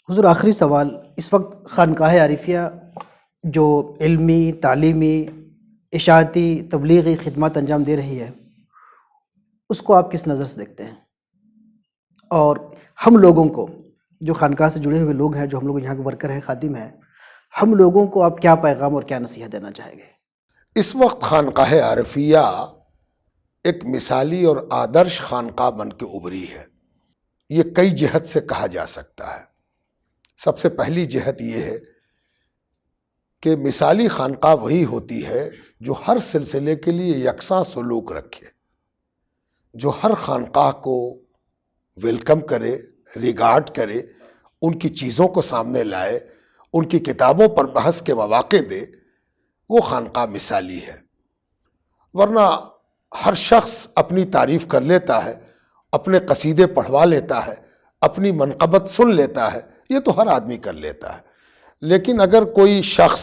حضور آخری سوال، اس وقت خانقاہ عارفیہ جو علمی، تعلیمی، اشاعتی، تبلیغی خدمات انجام دے رہی ہے، اس کو آپ کس نظر سے دیکھتے ہیں؟ اور ہم لوگوں کو جو خانقاہ سے جڑے ہوئے لوگ ہیں، جو ہم لوگ یہاں کے ورکر ہیں، خادم ہیں، ہم لوگوں کو آپ کیا پیغام اور کیا نصیحت دینا چاہیں گے؟ اس وقت خانقاہ عارفیہ ایک مثالی اور آدرش خانقاہ بن کے ابھری ہے۔ یہ کئی جہت سے کہا جا سکتا ہے۔ سب سے پہلی جہت یہ ہے کہ مثالی خانقاہ وہی ہوتی ہے جو ہر سلسلے کے لیے یکساں سلوک رکھے، جو ہر خانقاہ کو ویلکم کرے، ریگارڈ کرے، ان کی چیزوں کو سامنے لائے، ان کی کتابوں پر بحث کے مواقع دے، وہ خانقاہ مثالی ہے۔ ورنہ ہر شخص اپنی تعریف کر لیتا ہے، اپنے قصیدے پڑھوا لیتا ہے، اپنی منقبت سن لیتا ہے، یہ تو ہر آدمی کر لیتا ہے۔ لیکن اگر کوئی شخص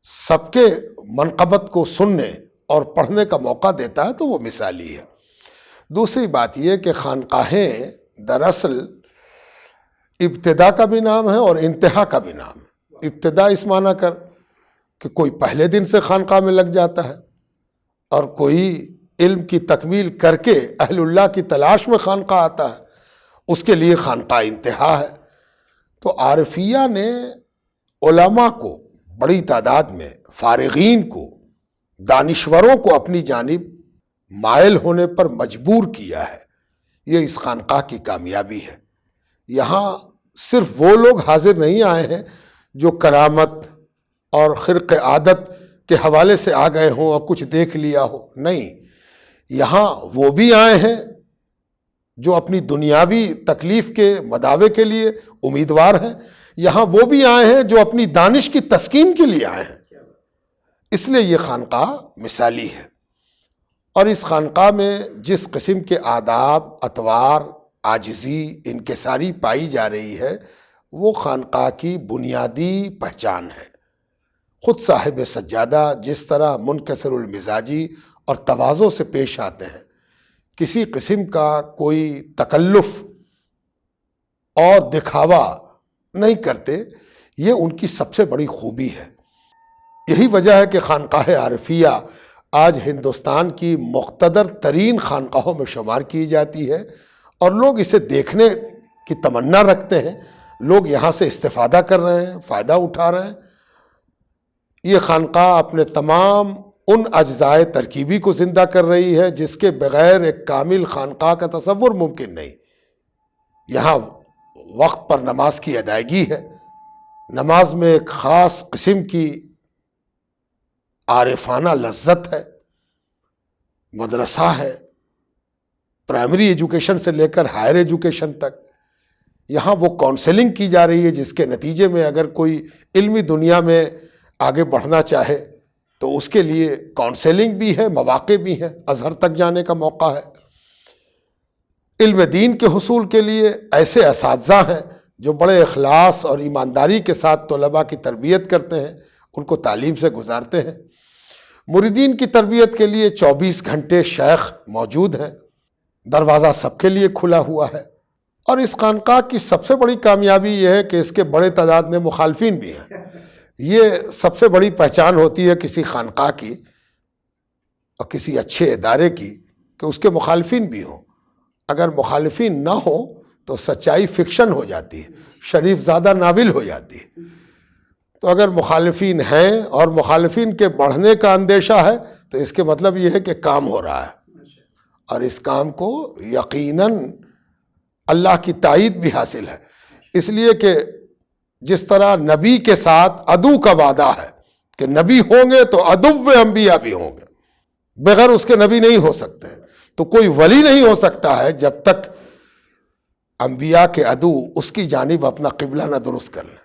سب کے منقبت کو سننے اور پڑھنے کا موقع دیتا ہے تو وہ مثالی ہے۔ دوسری بات یہ کہ خانقاہیں دراصل ابتدا کا بھی نام ہے اور انتہا کا بھی نام ہے۔ ابتدا اس معنی کر کہ کوئی پہلے دن سے خانقاہ میں لگ جاتا ہے، اور کوئی علم کی تکمیل کر کے اہل اللہ کی تلاش میں خانقاہ آتا ہے، اس کے لیے خانقاہ انتہا ہے۔ تو عارفیہ نے علماء کو بڑی تعداد میں، فارغین کو، دانشوروں کو اپنی جانب مائل ہونے پر مجبور کیا ہے۔ یہ اس خانقاہ کی کامیابی ہے۔ یہاں صرف وہ لوگ حاضر نہیں آئے ہیں جو کرامت اور خرق عادت کے حوالے سے آ گئے ہوں اور کچھ دیکھ لیا ہو، نہیں، یہاں وہ بھی آئے ہیں جو اپنی دنیاوی تکلیف کے مداوے کے لیے امیدوار ہیں، یہاں وہ بھی آئے ہیں جو اپنی دانش کی تسکین کے لیے آئے ہیں۔ اس لیے یہ خانقاہ مثالی ہے، اور اس خانقاہ میں جس قسم کے آداب، اطوار، عاجزی، انکساری پائی جا رہی ہے، وہ خانقاہ کی بنیادی پہچان ہے۔ خود صاحب سجادہ جس طرح منکسر المزاجی اور تواضع سے پیش آتے ہیں، کسی قسم کا کوئی تکلف اور دکھاوا نہیں کرتے، یہ ان کی سب سے بڑی خوبی ہے۔ یہی وجہ ہے کہ خانقاہ عارفیہ آج ہندوستان کی مقتدر ترین خانقاہوں میں شمار کی جاتی ہے، اور لوگ اسے دیکھنے کی تمنا رکھتے ہیں، لوگ یہاں سے استفادہ کر رہے ہیں، فائدہ اٹھا رہے ہیں۔ یہ خانقاہ اپنے تمام ان اجزائے ترکیبی کو زندہ کر رہی ہے جس کے بغیر ایک کامل خانقاہ کا تصور ممکن نہیں۔ یہاں وقت پر نماز کی ادائیگی ہے، نماز میں ایک خاص قسم کی عارفانہ لذت ہے، مدرسہ ہے، پرائمری ایجوکیشن سے لے کر ہائر ایجوکیشن تک۔ یہاں وہ کونسلنگ کی جا رہی ہے جس کے نتیجے میں اگر کوئی علمی دنیا میں آگے بڑھنا چاہے تو اس کے لیے کونسلنگ بھی ہے، مواقع بھی ہیں، ازہر تک جانے کا موقع ہے۔ علم دین کے حصول کے لیے ایسے اساتذہ ہیں جو بڑے اخلاص اور ایمانداری کے ساتھ طلباء کی تربیت کرتے ہیں، ان کو تعلیم سے گزارتے ہیں۔ مریدین کی تربیت کے لیے 24 گھنٹے شیخ موجود ہیں، دروازہ سب کے لیے کھلا ہوا ہے۔ اور اس خانقاہ کی سب سے بڑی کامیابی یہ ہے کہ اس کے بڑے تعداد میں مخالفین بھی ہیں۔ یہ سب سے بڑی پہچان ہوتی ہے کسی خانقاہ کی اور کسی اچھے ادارے کی کہ اس کے مخالفین بھی ہوں۔ اگر مخالفین نہ ہوں تو سچائی فکشن ہو جاتی ہے، شریف زادہ ناول ہو جاتی ہے۔ تو اگر مخالفین ہیں اور مخالفین کے بڑھنے کا اندیشہ ہے تو اس کے مطلب یہ ہے کہ کام ہو رہا ہے، اور اس کام کو یقیناً اللہ کی تائید بھی حاصل ہے۔ اس لیے کہ جس طرح نبی کے ساتھ عدو کا وعدہ ہے کہ نبی ہوں گے تو عدو انبیاء بھی ہوں گے، بغیر اس کے نبی نہیں ہو سکتے، تو کوئی ولی نہیں ہو سکتا ہے جب تک انبیاء کے عدو اس کی جانب اپنا قبلہ نہ درست کر لیں۔